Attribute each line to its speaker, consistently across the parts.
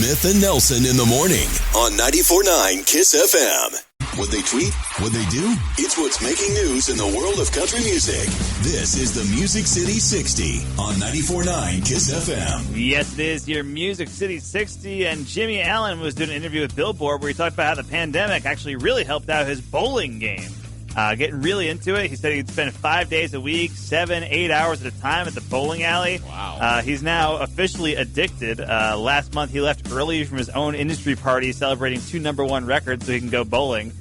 Speaker 1: Smith and Nelson in the morning on 94.9 KISS FM. What they tweet, what they do, it's what's making news in the world of country music. This is the Music City 60 on 94.9 KISS FM.
Speaker 2: Yes, it is your Music City 60, and Jimmy Allen was doing an interview with Billboard where he talked about how the pandemic actually really helped out his bowling game. Getting really into it. He said he'd spend 5 days a week, 7-8 hours at a time at the bowling alley.
Speaker 3: Wow.
Speaker 2: He's now officially addicted. Last month, he left early from his own industry party celebrating 2 #1 records so he can go bowling.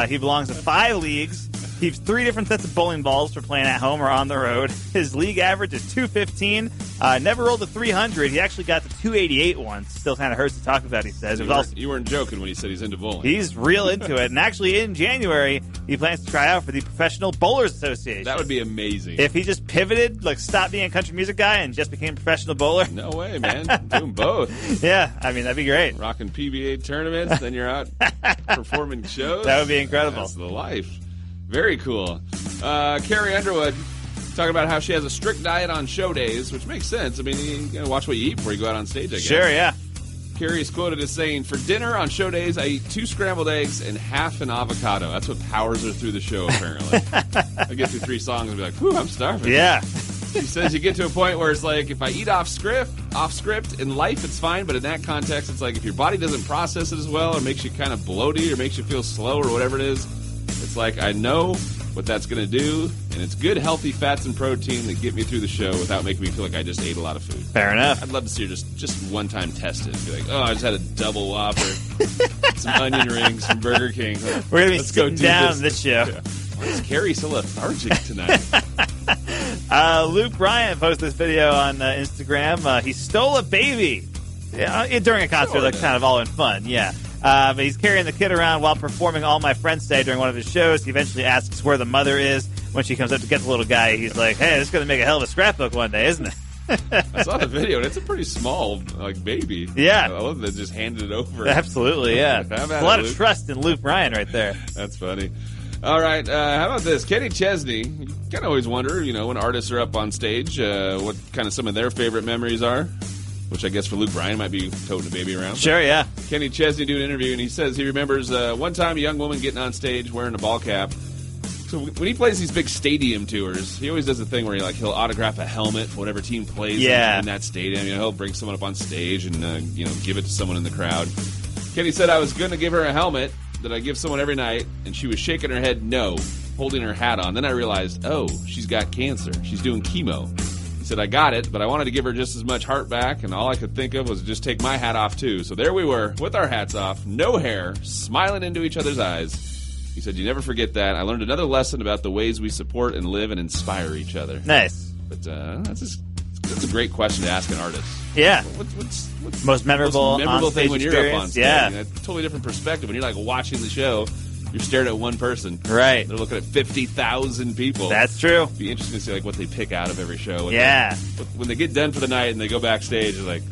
Speaker 2: He belongs to 5 leagues. He has 3 different sets of bowling balls for playing at home or on the road. His league average is 215. Never rolled a 300. He actually got to 288 once. Still kind of hurts to talk about, he says.
Speaker 3: You weren't joking when he said he's into bowling.
Speaker 2: He's real into it. And actually, in January, he plans to try out for the Professional Bowlers Association.
Speaker 3: That would be amazing.
Speaker 2: If he just pivoted, like stopped being a country music guy and just became a professional bowler.
Speaker 3: No way, man. Doing both.
Speaker 2: Yeah, I mean, that'd be great.
Speaker 3: Rocking PBA tournaments, then you're out performing shows.
Speaker 2: That would be incredible.
Speaker 3: That's the life. Very cool. Carrie Underwood talking about how she has a strict diet on show days, which makes sense. I mean, you got to watch what you eat before you go out on stage, I guess.
Speaker 2: Sure, yeah.
Speaker 3: Carrie is quoted as saying, "For dinner on show days, I eat 2 scrambled eggs and half an avocado." That's what powers her through the show, apparently. I get through 3 songs and be like, whew, I'm starving.
Speaker 2: Yeah.
Speaker 3: She says you get to a point where it's like, if I eat off script, in life it's fine, but in that context, it's like if your body doesn't process it as well or makes you kind of bloated or makes you feel slow or whatever it is, it's like I know what that's going to do, and it's good, healthy fats and protein that get me through the show without making me feel like I just ate a lot of food.
Speaker 2: Fair enough.
Speaker 3: I'd love to see her just one time test it. Be like, oh, I just had a double Whopper, some onion rings from Burger King.
Speaker 2: We're going to be sitting down on this show.
Speaker 3: Yeah. Why is Carrie so lethargic tonight?
Speaker 2: Luke Bryan posted this video on Instagram. He stole a baby during a concert, like kind of all in fun, yeah. But he's carrying the kid around while performing All My Friends Say during one of his shows. He eventually asks where the mother is. When she comes up to get the little guy, he's like, hey, this is going to make a hell of a scrapbook one day, isn't it?
Speaker 3: I saw the video, and it's a pretty small baby.
Speaker 2: Yeah.
Speaker 3: I love that they just handed it over.
Speaker 2: Absolutely, yeah. There's a lot of trust in Luke Bryan right there.
Speaker 3: That's funny. All right, how about this? Kenny Chesney. You kind of always wonder, when artists are up on stage, what kind of some of their favorite memories are. Which I guess for Luke Bryan might be toting a baby around.
Speaker 2: Sure, yeah.
Speaker 3: Kenny Chesney doing an interview, and he says he remembers one time a young woman getting on stage wearing a ball cap. So when he plays these big stadium tours, he always does a thing where he'll autograph a helmet for whatever team plays in that stadium. He'll bring someone up on stage and give it to someone in the crowd. Kenny said, I was going to give her a helmet that I give someone every night, and she was shaking her head no, holding her hat on. Then I realized, she's got cancer. She's doing chemo. Said I got it, but I wanted to give her just as much heart back, and all I could think of was just take my hat off too. So there we were with our hats off, no hair, smiling into each other's eyes. He said, you never forget that. I learned another lesson about the ways we support and live and inspire each other.
Speaker 2: Nice.
Speaker 3: But that's a great question to ask an artist.
Speaker 2: Yeah.
Speaker 3: What's
Speaker 2: most memorable
Speaker 3: thing when you're up on stage?
Speaker 2: Yeah.
Speaker 3: A totally different perspective when you're like watching the show. You're staring at one person.
Speaker 2: Right.
Speaker 3: They're looking at 50,000 people.
Speaker 2: That's true.
Speaker 3: It'd be interesting to see what they pick out of every show. When they get done for the night and they go backstage, they're like,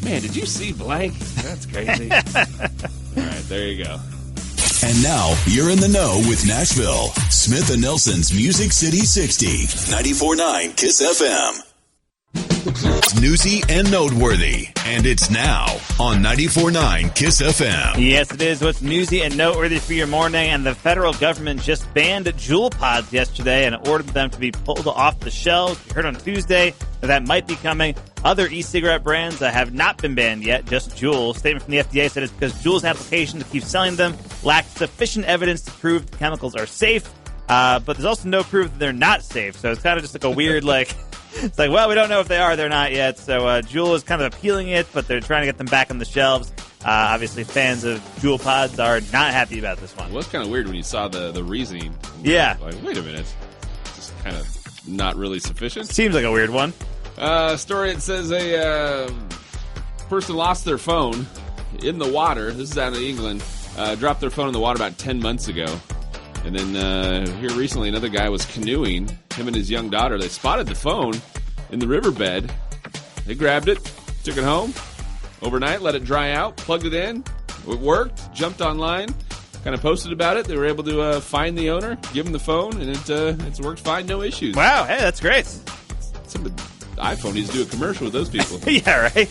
Speaker 3: man, did you see blank? That's crazy. All right, there you go.
Speaker 1: And now, you're in the know with Nashville. Smith and Nelson's Music City 60. 94.9 KISS FM. Newsy and noteworthy, and it's now on 94.9 KISS FM.
Speaker 2: Yes, it is. What's newsy and noteworthy for your morning, and the federal government just banned Juul pods yesterday and ordered them to be pulled off the shelves. You heard on Tuesday that might be coming. Other e-cigarette brands have not been banned yet, just Juul. Statement from the FDA said it's because Juul's application to keep selling them lacked sufficient evidence to prove the chemicals are safe, but there's also no proof that they're not safe, so it's kind of just like a weird, it's like, well, we don't know if they are. They're not yet. So Juul is kind of appealing it, but they're trying to get them back on the shelves. Obviously, fans of Juul pods are not happy about this one.
Speaker 3: Well, it's kind of weird when you saw the reasoning.
Speaker 2: Yeah.
Speaker 3: Like, wait a minute. It's just kind of not really sufficient.
Speaker 2: Seems like a weird one.
Speaker 3: Story, it says a person lost their phone in the water. This is out of England. Dropped their phone in the water about 10 months ago. And then here recently, another guy was canoeing. Him and his young daughter, they spotted the phone in the riverbed. They grabbed it, took it home overnight, let it dry out, plugged it in. It worked, jumped online, kind of posted about it. They were able to find the owner, give him the phone, and it's worked fine, no issues.
Speaker 2: Wow, hey, that's great.
Speaker 3: Some of the iPhone needs to do a commercial with those people.
Speaker 2: Yeah, right?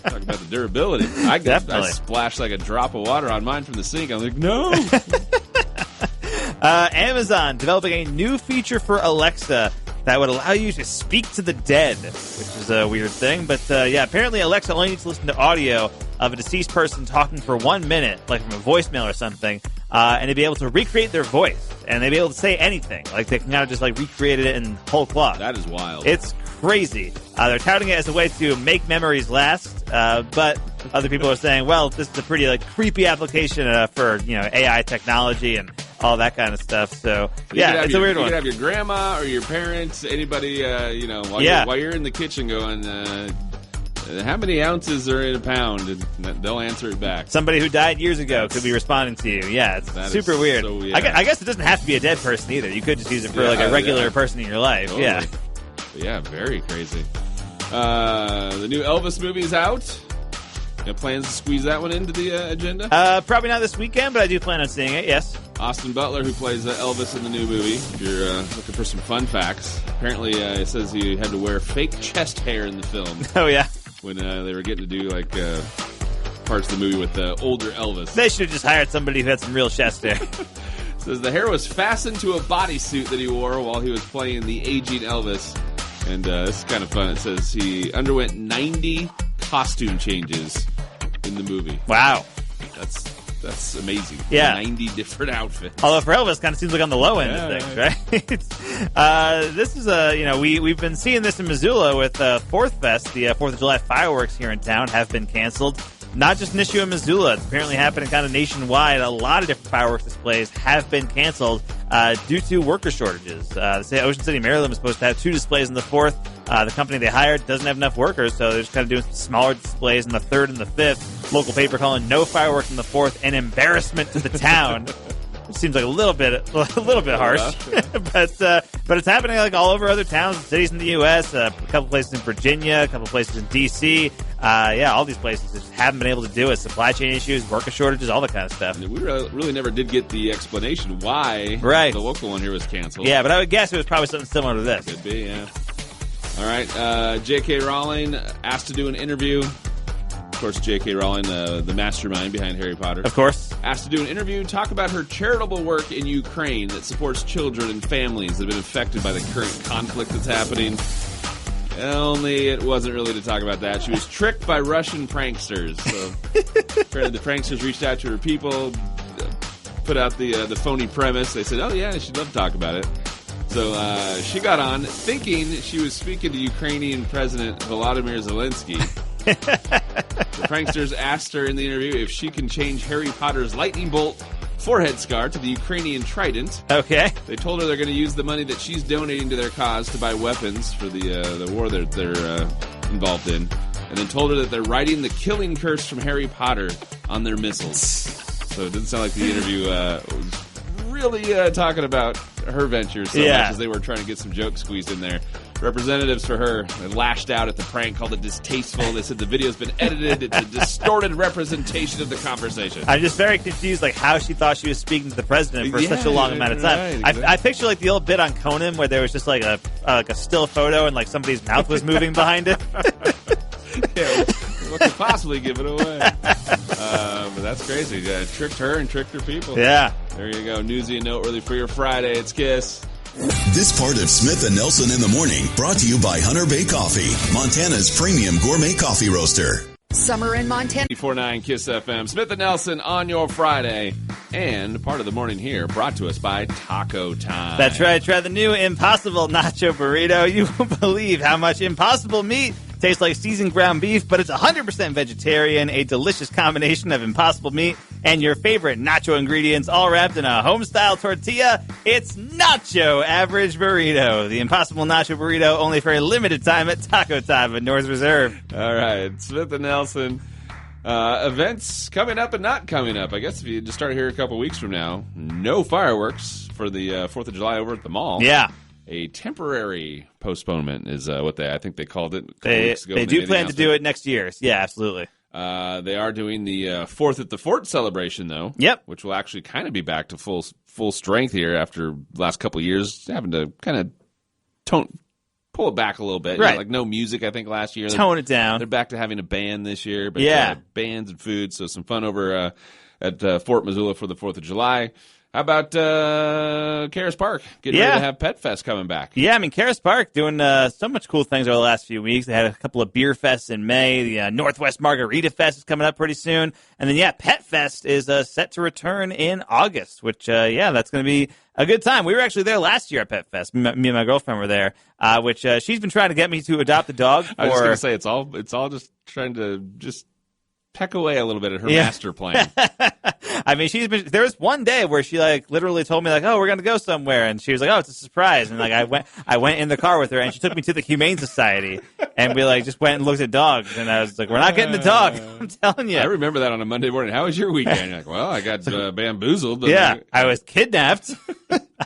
Speaker 3: Talk about the durability. I
Speaker 2: Definitely.
Speaker 3: splashed like a drop of water on mine from the sink. I'm like, no.
Speaker 2: Amazon developing a new feature for Alexa that would allow you to speak to the dead, which is a weird thing. But apparently Alexa only needs to listen to audio of a deceased person talking for 1 minute, like from a voicemail or something, and they'd be able to recreate their voice, and they'd be able to say anything. Like they can kind of just like recreate it in whole cloth.
Speaker 3: That is wild.
Speaker 2: It's crazy. They're touting it as a way to make memories last, but other people are saying, well, this is a pretty like creepy application for AI technology and all that kind of stuff. So it's a weird one.
Speaker 3: You could have your grandma or your parents, anybody, while you're in the kitchen going, how many ounces are in a pound? And they'll answer it back.
Speaker 2: Somebody who died years ago could be responding to you. Yeah, it's super weird.
Speaker 3: So,
Speaker 2: I guess it doesn't have to be a dead person either. You could just use it for like a regular person in your life.
Speaker 3: Totally.
Speaker 2: Yeah.
Speaker 3: Yeah, very crazy. The new Elvis movie's out. Got plans to squeeze that one into the agenda?
Speaker 2: Probably not this weekend, but I do plan on seeing it, yes.
Speaker 3: Austin Butler, who plays Elvis in the new movie, if you're looking for some fun facts, apparently it says he had to wear fake chest hair in the film.
Speaker 2: Oh, yeah.
Speaker 3: When they were getting to do, like, parts of the movie with older Elvis.
Speaker 2: They should have just hired somebody who had some real chest hair.
Speaker 3: It says the hair was fastened to a bodysuit that he wore while he was playing the aging Elvis. And this is kind of fun. It says he underwent 90 costume changes in the movie.
Speaker 2: Wow.
Speaker 3: That's amazing.
Speaker 2: Yeah.
Speaker 3: 90 different outfits.
Speaker 2: Although for Elvis, kind of seems like on the low end of things, right? This is we've been seeing this in Missoula with Fourth Fest. The 4th of July fireworks here in town have been canceled. Not just an issue in Missoula. It's apparently happening kind of nationwide. A lot of different fireworks displays have been canceled due to worker shortages. Ocean City, Maryland was supposed to have 2 displays on the 4th. The company they hired doesn't have enough workers, so they're just kind of doing some smaller displays on the 3rd and the 5th. Local paper calling no fireworks on the 4th an embarrassment to the town. Which seems like a little bit harsh, but it's happening like all over other towns and cities in the U.S. A couple places in Virginia, a couple places in D.C. All these places just haven't been able to do it. Supply chain issues, worker shortages, all that kind of stuff.
Speaker 3: We really never did get the explanation why the local one here was canceled.
Speaker 2: Yeah, but I would guess it was probably something similar to this.
Speaker 3: Could be, yeah. All right, J.K. Rowling asked to do an interview. Of course, J.K. Rowling, the mastermind behind Harry Potter.
Speaker 2: Of course.
Speaker 3: Asked to do an interview, talk about her charitable work in Ukraine that supports children and families that have been affected by the current conflict that's happening. Only it wasn't really to talk about that. She was tricked by Russian pranksters. So apparently the pranksters reached out to her people, put out the phony premise. They said, oh, yeah, she'd love to talk about it. So she got on thinking she was speaking to Ukrainian President Volodymyr Zelensky. The pranksters asked her in the interview if she can change Harry Potter's lightning bolt forehead scar to the Ukrainian trident.
Speaker 2: Okay.
Speaker 3: They told her they're going to use the money that she's donating to their cause to buy weapons for the war they're involved in, and then told her that they're writing the killing curse from Harry Potter on their missiles. So it didn't sound like the interview was really talking about her ventures so much as they were trying to get some jokes squeezed in there. Representatives for her lashed out at the prank, called it distasteful. They said the video's been edited. It's a distorted representation of the conversation.
Speaker 2: I'm just very confused, like how she thought she was speaking to the president for such a long amount of time.
Speaker 3: Right, exactly.
Speaker 2: I picture like the old bit on Conan where there was just like a still photo and like somebody's mouth was moving behind it.
Speaker 3: What could possibly give it away? But that's crazy. Tricked her and tricked her people.
Speaker 2: Yeah.
Speaker 3: There you go. Newsy and noteworthy for your Friday. It's KISS.
Speaker 1: This part of Smith and Nelson in the Morning brought to you by Hunter Bay Coffee, Montana's premium gourmet coffee roaster.
Speaker 4: Summer in Montana.
Speaker 3: 94.9 KISS FM. Smith and Nelson on your Friday. And part of the morning here brought to us by Taco Time.
Speaker 2: That's right. Try the new Impossible Nacho Burrito. You won't believe how much Impossible meat tastes like seasoned ground beef, but it's 100% vegetarian. A delicious combination of Impossible meat and your favorite nacho ingredients all wrapped in a home-style tortilla. It's Nacho Average Burrito. The Impossible Nacho Burrito only for a limited time at Taco Time at North Reserve.
Speaker 3: All right. Smith and Nelson. Events coming up and not coming up. I guess if you just start here a couple weeks from now, no fireworks for the 4th of July over at the mall.
Speaker 2: Yeah.
Speaker 3: A temporary postponement is what I think they called it.
Speaker 2: They do plan to do it next year. Yeah, absolutely.
Speaker 3: They are doing the 4th at the Fort celebration, though.
Speaker 2: Yep.
Speaker 3: Which will actually kind of be back to full strength here after the last couple of years having to kind of pull it back a little bit.
Speaker 2: Right.
Speaker 3: You know, like no music, I think, last year.
Speaker 2: Tone it down.
Speaker 3: They're back to having a band this year, but bands and food, so some fun over at Fort Missoula for the 4th of July. How about Caras Park? Getting ready to have Pet Fest coming back.
Speaker 2: Yeah, I mean, Caras Park doing so much cool things over the last few weeks. They had a couple of beer fests in May. The Northwest Margarita Fest is coming up pretty soon. And then, Pet Fest is set to return in August, which, that's going to be a good time. We were actually there last year at Pet Fest. Me and my girlfriend were there, which she's been trying to get me to adopt a dog.
Speaker 3: I was just going to say, it's all just trying to just peck away a little bit at her master plan.
Speaker 2: I mean, there was one day where she literally told me oh, we're going to go somewhere. And she was like, oh, it's a surprise. And I went in the car with her and she took me to the Humane Society and we just went and looked at dogs. And I was like, we're not getting the dog. I'm telling you.
Speaker 3: I remember that on a Monday morning. How was your weekend? You're like, well, I got bamboozled.
Speaker 2: Yeah, I was kidnapped.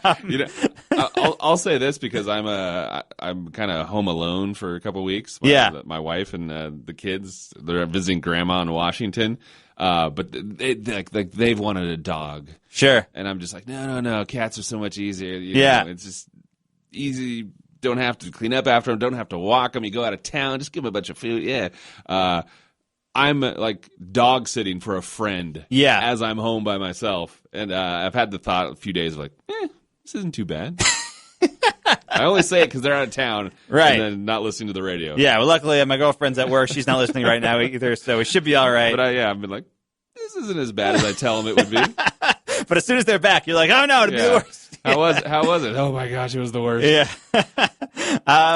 Speaker 3: I'll say this because I'm kind of home alone for a couple of weeks. My wife and the kids, they're visiting grandma in Washington. But they've wanted a dog.
Speaker 2: Sure.
Speaker 3: And I'm just like, no, cats are so much easier. You know, it's just easy. Don't have to clean up after them. Don't have to walk them. You go out of town, just give them a bunch of food. Yeah. I'm dog sitting for a friend.
Speaker 2: Yeah.
Speaker 3: As I'm home by myself. And I've had the thought a few days of this isn't too bad. I only say it because they're out of town,
Speaker 2: right?
Speaker 3: And then not listening to the radio.
Speaker 2: Yeah, well, luckily my girlfriend's at work; she's not listening right now either, so we should be all right.
Speaker 3: But I've been like, this isn't as bad as I tell them it would be.
Speaker 2: But as soon as they're back, you're like, oh no, it'd be the worst.
Speaker 3: How was it? Oh my gosh, it was the worst.
Speaker 2: Yeah.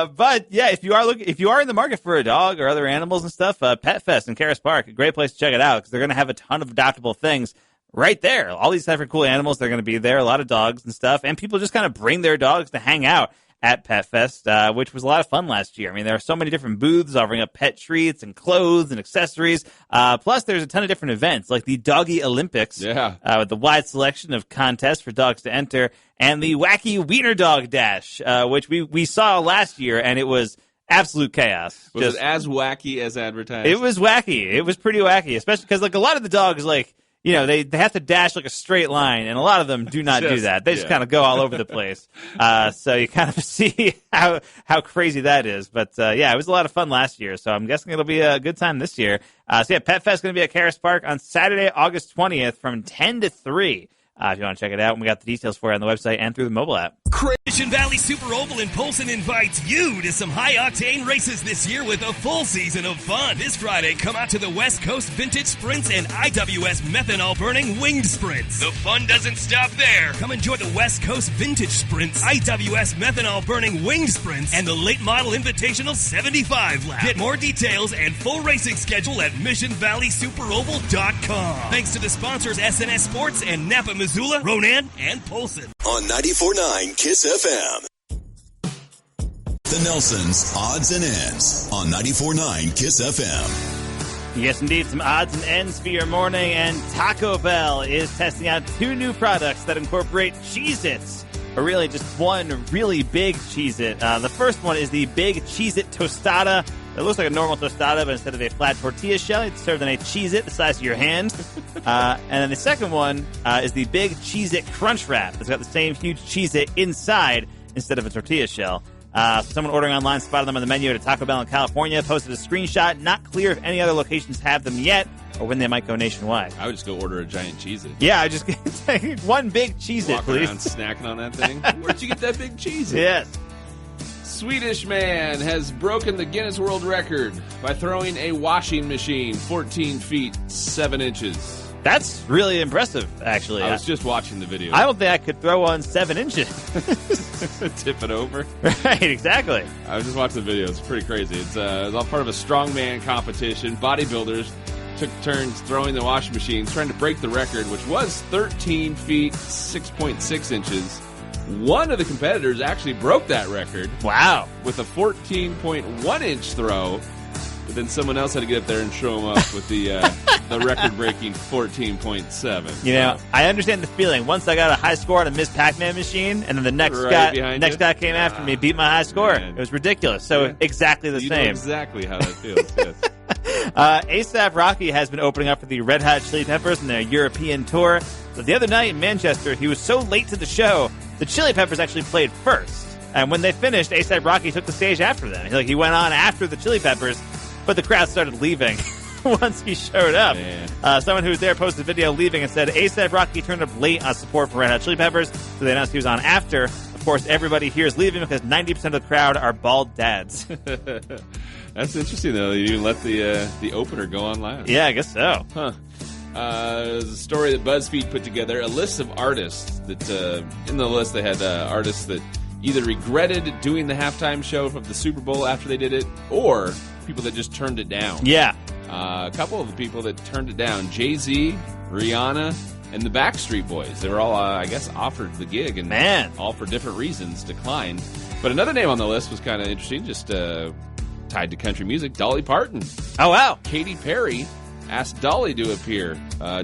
Speaker 2: But if you are in the market for a dog or other animals and stuff, Pet Fest in Caras Park, a great place to check it out because they're going to have a ton of adoptable things. Right there. All these different cool animals, they're going to be there, a lot of dogs and stuff, and people just kind of bring their dogs to hang out at Pet Fest, which was a lot of fun last year. I mean, there are so many different booths offering up pet treats and clothes and accessories. Plus, there's a ton of different events, like the Doggy Olympics, with the wide selection of contests for dogs to enter, and the Wacky Wiener Dog Dash, which we saw last year, and it was absolute chaos.
Speaker 3: Was it as wacky as advertised?
Speaker 2: It was wacky. It was pretty wacky, especially because a lot of the dogs, they have to dash a straight line, and a lot of them do not do that. They just kind of go all over the place. So you kind of see how crazy that is. But, it was a lot of fun last year, so I'm guessing it'll be a good time this year. Pet Fest is going to be at Caras Park on Saturday, August 20th from 10 to 3. If you want to check it out, we got the details for it on the website and through the mobile app.
Speaker 4: Mission Valley Super Oval in Polson invites you to some high-octane races this year with a full season of fun. This Friday, come out to the West Coast Vintage Sprints and IWS Methanol-Burning Winged Sprints. The fun doesn't stop there. Come enjoy the West Coast Vintage Sprints, IWS Methanol-Burning Winged Sprints, and the Late Model Invitational 75 Lap. Get more details and full racing schedule at MissionValleySuperoval.com. Thanks to the sponsors SNS Sports and Napa, Missoula, Ronan, and Polson.
Speaker 1: On 94.9 KISS FM. The Nelsons Odds and Ends on 94.9 KISS FM.
Speaker 2: Yes, indeed, some odds and ends for your morning, and Taco Bell is testing out 2 new products that incorporate Cheez-Its, or really just one really big Cheez-It. The first one is the Big Cheez-It Tostada. It looks like a normal tostada, but instead of a flat tortilla shell, it's served in a Cheez-It the size of your hand. And then the second one is the Big Cheez-It Crunch Wrap. It's got the same huge Cheez-It inside instead of a tortilla shell. Someone ordering online spotted them on the menu at a Taco Bell in California, posted a screenshot. Not clear if any other locations have them yet or when they might go nationwide.
Speaker 3: I would just go order a giant Cheez-It.
Speaker 2: Yeah, I just take one big Cheez-It, please.
Speaker 3: Walk around snacking on that thing. Where'd you get that big Cheez-It?
Speaker 2: Yes.
Speaker 3: Swedish man has broken the Guinness World Record by throwing a washing machine 14 feet 7 inches.
Speaker 2: That's really impressive, actually.
Speaker 3: I was just watching the video.
Speaker 2: I don't think I could throw one 7 inches.
Speaker 3: Tip it over.
Speaker 2: Right, exactly.
Speaker 3: I was just watching the video. It's pretty crazy. It's all part of a strongman competition. Bodybuilders took turns throwing the washing machines, trying to break the record, which was 13 feet 6.6 inches. One of the competitors actually broke that record.
Speaker 2: Wow.
Speaker 3: With a 14.1-inch throw. But then someone else had to get up there and show him up with the record-breaking 14.7.
Speaker 2: You know, I understand the feeling. Once I got a high score on a Ms. Pac-Man machine, and then the next guy came after me, beat my high score. Man. It was ridiculous. So exactly the same.
Speaker 3: You know exactly how that feels, yes.
Speaker 2: A$AP Rocky has been opening up for the Red Hot Chili Peppers in their European tour. But the other night in Manchester, he was so late to the show, the Chili Peppers actually played first. And when they finished, A$AP Rocky took the stage after them. He went on after the Chili Peppers, but the crowd started leaving once he showed up. Someone who was there posted a video leaving and said, A$AP Rocky turned up late on support for Red Hot Chili Peppers, so they announced he was on after. Of course, everybody here is leaving because 90% of the crowd are bald dads.
Speaker 3: That's interesting, though. You even let the opener go on last.
Speaker 2: Yeah, I guess so.
Speaker 3: Huh. There's a story that BuzzFeed put together, a list of artists that, in the list they had artists that either regretted doing the halftime show of the Super Bowl after they did it, or people that just turned it down.
Speaker 2: Yeah.
Speaker 3: A couple of the people that turned it down, Jay-Z, Rihanna, and the Backstreet Boys. They were all, I guess, offered the gig, and all for different reasons declined. But another name on the list was kind of interesting, just tied to country music, Dolly Parton.
Speaker 2: Oh, wow.
Speaker 3: Katy Perry asked Dolly to appear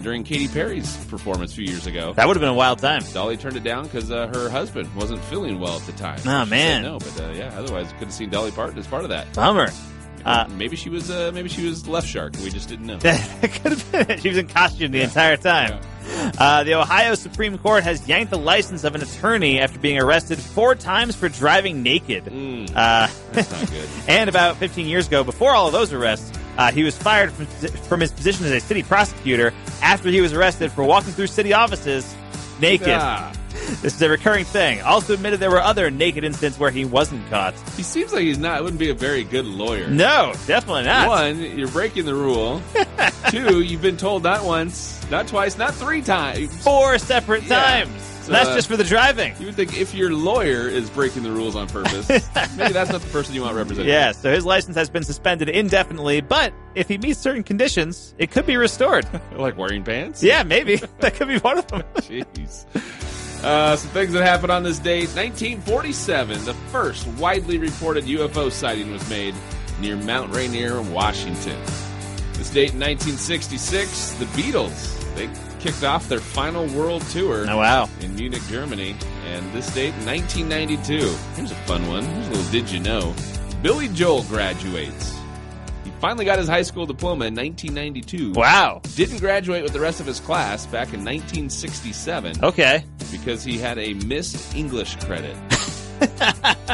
Speaker 3: during Katy Perry's performance a few years ago.
Speaker 2: That would have been a wild time.
Speaker 3: Dolly turned it down because her husband wasn't feeling well at the time.
Speaker 2: Oh, man.
Speaker 3: No, but otherwise could have seen Dolly Parton as part of that.
Speaker 2: Bummer.
Speaker 3: Maybe she was Left Shark. We just didn't know.
Speaker 2: That could have been it. She was in costume the entire time. Yeah. The Ohio Supreme Court has yanked the license of an attorney after being arrested 4 times for driving naked.
Speaker 3: That's not good.
Speaker 2: And about 15 years ago, before all of those arrests, he was fired from his position as a city prosecutor after he was arrested for walking through city offices naked. This is a recurring thing. Also admitted there were other naked incidents where he wasn't caught.
Speaker 3: He seems like wouldn't be a very good lawyer.
Speaker 2: No, definitely not.
Speaker 3: 1, you're breaking the rule. 2, you've been told not once, not twice, not 3 times.
Speaker 2: 4 separate times. So, that's just for the driving.
Speaker 3: You would think if your lawyer is breaking the rules on purpose, maybe that's not the person you want representing.
Speaker 2: Yeah, so his license has been suspended indefinitely, but if he meets certain conditions, it could be restored.
Speaker 3: Like wearing pants?
Speaker 2: Yeah, maybe. That could be one of them.
Speaker 3: Jeez. Some things that happened on this date. 1947, the first widely reported UFO sighting was made near Mount Rainier, Washington. This date in 1966, the Beatles, they kicked off their final world tour in Munich, Germany. And this date in 1992, here's a fun one. Here's a little did you know. Billy Joel graduates. He finally got his high school diploma in 1992.
Speaker 2: Wow.
Speaker 3: Didn't graduate with the rest of his class back in 1967.
Speaker 2: Okay.
Speaker 3: Because he had a missed English credit.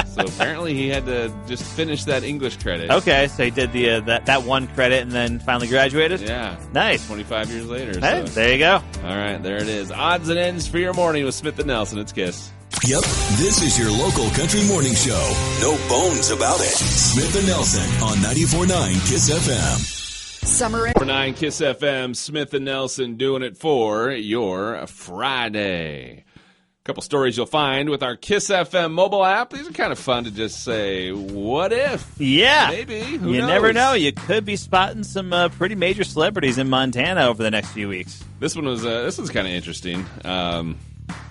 Speaker 3: So apparently he had to just finish that English credit.
Speaker 2: Okay, so he did the that one credit and then finally graduated?
Speaker 3: Yeah.
Speaker 2: Nice.
Speaker 3: 25 years later.
Speaker 2: Hey,
Speaker 3: so.
Speaker 2: there you go.
Speaker 3: All right, there it is. Odds and ends for your morning with Smith and Nelson. It's KISS.
Speaker 1: Yep, this is your local country morning show. No bones about it. Smith and Nelson on 94.9 KISS FM.
Speaker 5: Summer
Speaker 3: 9 KISS FM, Smith and Nelson doing it for your Friday. Couple stories you'll find with our KISS FM mobile app. These are kind of fun to just say, what if?
Speaker 2: Yeah.
Speaker 3: Maybe. Who
Speaker 2: you
Speaker 3: knows?
Speaker 2: never know. You could be spotting some pretty major celebrities in Montana over the next few weeks.
Speaker 3: This one's kind of interesting.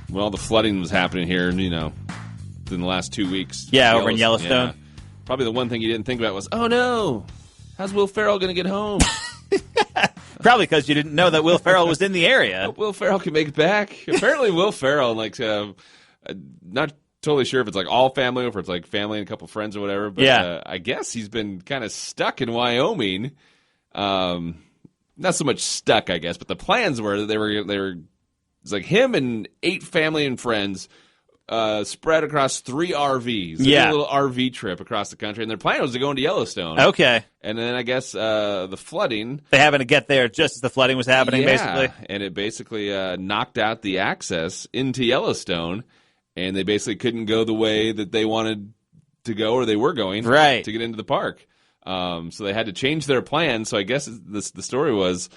Speaker 3: When all the flooding was happening here, in the last 2 weeks.
Speaker 2: Yeah, over in Yellowstone.
Speaker 3: Yeah. Probably the one thing you didn't think about was, oh no, how's Will Ferrell going to get home?
Speaker 2: Probably because you didn't know that Will Ferrell was in the area.
Speaker 3: Hope Will Ferrell can make it back. Apparently Will Ferrell, not totally sure if it's like all family or if it's like family and a couple friends or whatever, but I guess he's been kind of stuck in Wyoming. Not so much stuck, I guess, but the plans were that they were it's like him and 8 family and friends spread across 3 RVs. They did a little RV trip across the country, and their plan was to go into Yellowstone.
Speaker 2: Okay.
Speaker 3: And then I guess the flooding.
Speaker 2: They happened to get there just as the flooding was happening, basically.
Speaker 3: And it basically knocked out the access into Yellowstone, and they basically couldn't go the way that they wanted to go or they were going to get into the park. So they had to change their plan. So I guess the story was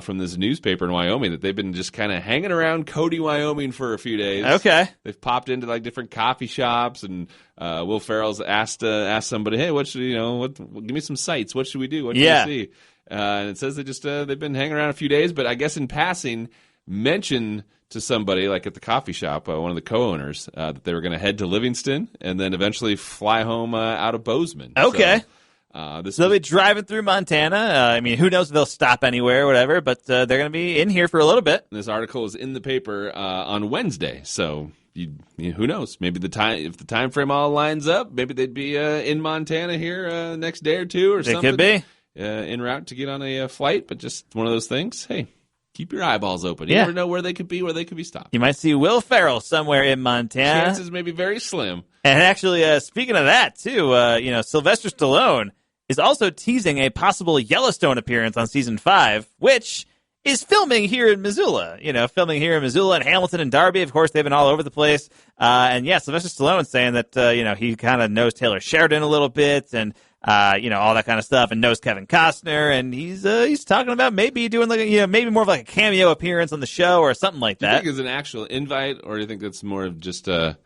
Speaker 3: from this newspaper in Wyoming that they've been just kind of hanging around Cody, Wyoming for a few days.
Speaker 2: Okay.
Speaker 3: They've popped into like different coffee shops, and Will Ferrell's asked somebody, hey, give me some sights. What should we do? What should we see? And it says they've been hanging around a few days, but I guess in passing mentioned to somebody like at the coffee shop, one of the co-owners, that they were going to head to Livingston and then eventually fly home out of Bozeman.
Speaker 2: Okay.
Speaker 3: So,
Speaker 2: so they'll be driving through Montana. Who knows if they'll stop anywhere or whatever, but they're going to be in here for a little bit.
Speaker 3: This article is in the paper on Wednesday, so who knows? Maybe if the time frame all lines up, maybe they'd be in Montana here next day or two or something.
Speaker 2: It could be.
Speaker 3: En route to get on a flight, but just one of those things. Hey, Keep your eyeballs open. You never know where they could be stopped.
Speaker 2: You might see Will Ferrell somewhere in Montana.
Speaker 3: Chances may be very slim.
Speaker 2: And actually, speaking of that, too, Sylvester Stallone is also teasing a possible Yellowstone appearance on season 5, which is filming here in Missoula. Filming here in Missoula and Hamilton and Darby. Of course, they've been all over the place. Sylvester Stallone saying that, he kind of knows Taylor Sheridan a little bit and, all that kind of stuff, and knows Kevin Costner, and he's talking about maybe doing maybe more of like a cameo appearance on the show or something like that.
Speaker 3: Do you think it's an actual invite, or do you think it's more of just him?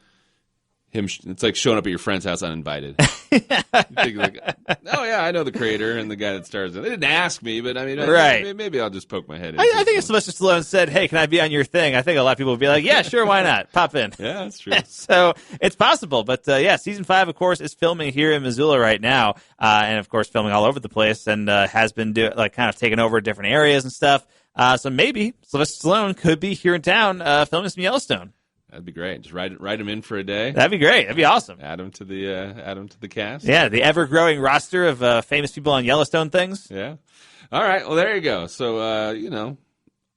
Speaker 3: It's like showing up at your friend's house uninvited. You think like, oh yeah, I know the creator and the guy that stars in it. They didn't ask me, but I mean,
Speaker 2: right.
Speaker 3: Maybe I'll just poke my head in.
Speaker 2: I think if Sylvester Stallone said, "Hey, can I be on your thing?" I think a lot of people would be like, "Yeah, sure, why not? Pop in."
Speaker 3: Yeah, that's true.
Speaker 2: So it's possible, but season 5, of course, is filming here in Missoula right now, and of course, filming all over the place, and has been kind of taking over different areas and stuff. So maybe Sylvester Stallone could be here in town filming some Yellowstone.
Speaker 3: That'd be great. Just write him in for a day.
Speaker 2: That'd be great. That'd be awesome.
Speaker 3: Add him to the cast.
Speaker 2: Yeah, the ever-growing roster of famous people on Yellowstone things.
Speaker 3: Yeah. All right. Well, there you go. So,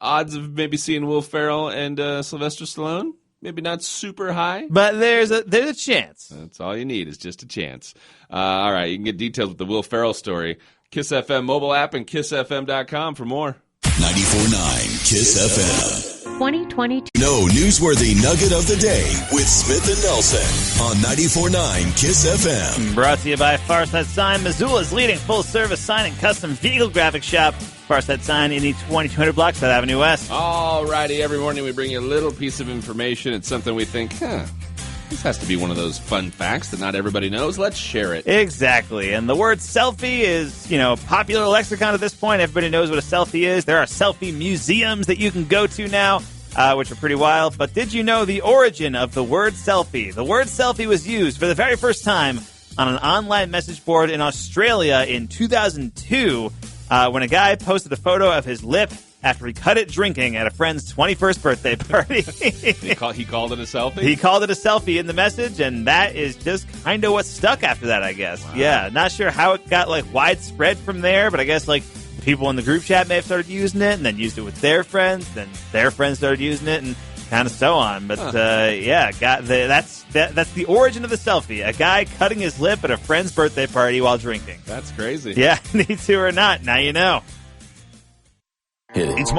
Speaker 3: odds of maybe seeing Will Ferrell and Sylvester Stallone, maybe not super high.
Speaker 2: But there's a chance.
Speaker 3: That's all you need is just a chance. All right. You can get details with the Will Ferrell story. KISS FM mobile app and KISSFM.com for more.
Speaker 1: 94.9 KISS FM.
Speaker 5: 2022.
Speaker 1: No newsworthy nugget of the day with Smith and Nelson on 94.9 KISS FM.
Speaker 2: Brought to you by Farsight Sign, Missoula's leading full-service sign and custom vehicle graphic shop. Farsight Sign in the 2200 block, South Avenue West.
Speaker 3: All righty. Every morning we bring you a little piece of information. It's something we think, this has to be one of those fun facts that not everybody knows. Let's share it.
Speaker 2: Exactly. And the word selfie is, popular lexicon at this point. Everybody knows what a selfie is. There are selfie museums that you can go to now, which are pretty wild. But did you know the origin of the word selfie? The word selfie was used for the very first time on an online message board in Australia in 2002 when a guy posted a photo of his lip after he cut it drinking at a friend's 21st birthday party.
Speaker 3: He called it a selfie?
Speaker 2: He called it a selfie in the message, and that is just kind of what stuck after that, I guess. Wow. Yeah, not sure how it got, widespread from there, but I guess, people in the group chat may have started using it, and then used it with their friends, then their friends started using it, and kind of so on. But, that's the origin of the selfie. A guy cutting his lip at a friend's birthday party while drinking.
Speaker 3: That's crazy.
Speaker 2: Yeah, need to or not, now you know.
Speaker 1: It's